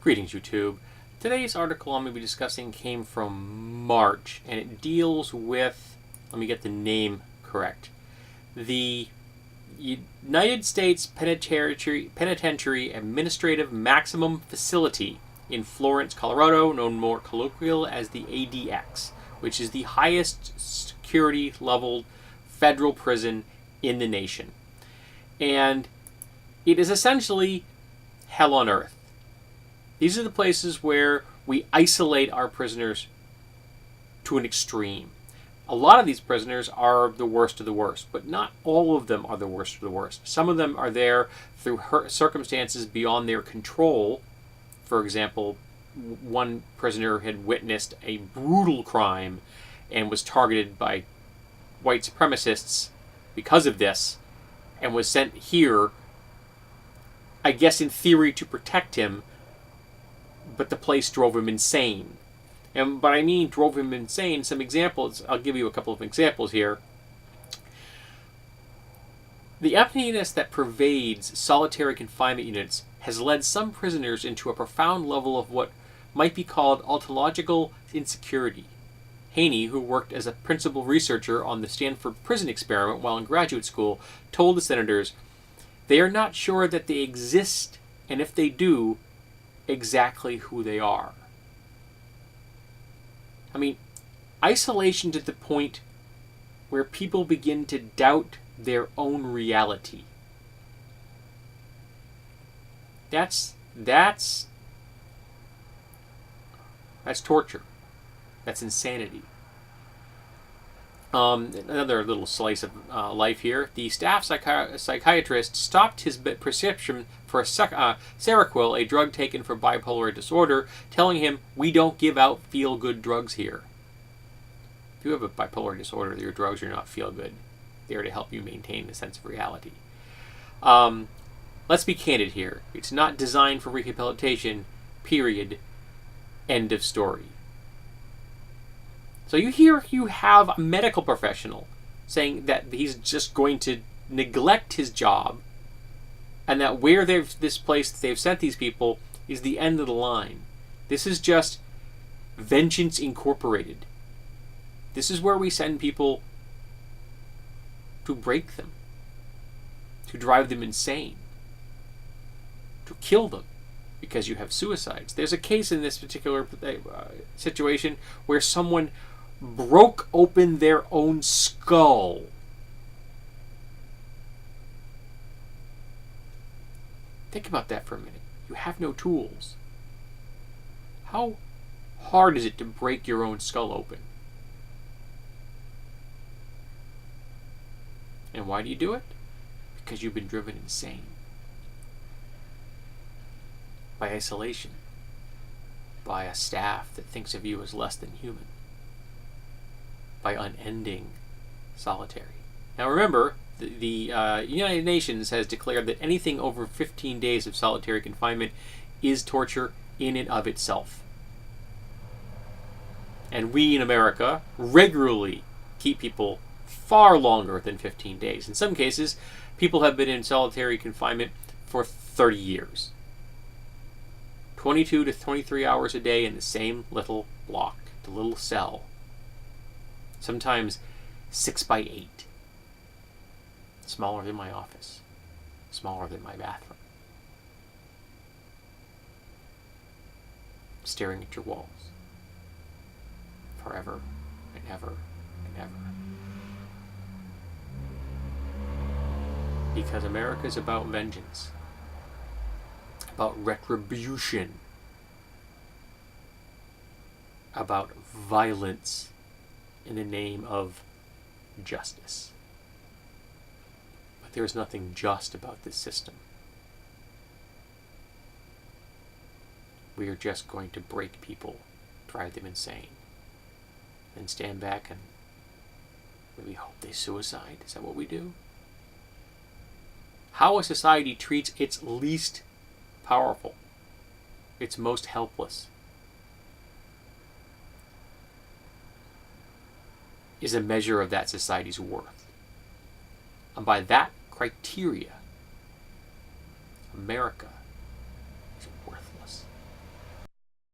Greetings, YouTube. Today's article I'm going to be discussing came from March, and it deals with, let me get the name correct, the United States Penitentiary Administrative Maximum Facility in Florence, Colorado, known more colloquially as the ADX, which is the highest security level federal prison in the nation. And it is essentially hell on earth. These are the places where we isolate our prisoners to an extreme. A lot of these prisoners are the worst of the worst, but not all of them are the worst of the worst. Some of them are there through circumstances beyond their control. For example, one prisoner had witnessed a brutal crime and was targeted by white supremacists because of this and was sent here, I guess in theory, to protect him, but the place drove him insane. And by I mean drove him insane, some examples, I'll give you a couple of examples here. The emptiness that pervades solitary confinement units has led some prisoners into a profound level of what might be called ontological insecurity. Haney, who worked as a principal researcher on the Stanford prison experiment while in graduate school, told the senators they are not sure that they exist, and if they do, exactly who they are. I mean, isolation to the point where people begin to doubt their own reality. That's torture. That's insanity. Another little slice of life here. The staff psychiatrist stopped his prescription for Seroquel, a drug taken for bipolar disorder, telling him, "We don't give out feel-good drugs here." If you have a bipolar disorder, your drugs are not feel-good. They're to help you maintain a sense of reality. Let's be candid here. It's not designed for rehabilitation, period. End of story. So you have a medical professional saying that he's just going to neglect his job, and that where this place that they've sent these people is the end of the line. This is just Vengeance Incorporated. This is where we send people to break them, to drive them insane, to kill them because you have suicides. There's a case in this particular situation where someone broke open their own skull. Think about that for a minute. You have no tools. How hard is it to break your own skull open? And why do you do it? Because you've been driven insane by isolation, by a staff that thinks of you as less than human, by unending solitary. Now remember, the United Nations has declared that anything over 15 days of solitary confinement is torture in and of itself. And we in America regularly keep people far longer than 15 days. In some cases, people have been in solitary confinement for 30 years. 22 to 23 hours a day in the same little block, the little cell. Sometimes 6 by 8. Smaller than my office. Smaller than my bathroom. Staring at your walls. Forever and ever and ever. Because America is about vengeance. About retribution. About violence in the name of justice. But there is nothing just about this system. We are just going to break people, drive them insane, and stand back and maybe hope they suicide. Is that what we do? How a society treats its least powerful, its most helpless, is a measure of that society's worth. And by that criteria, America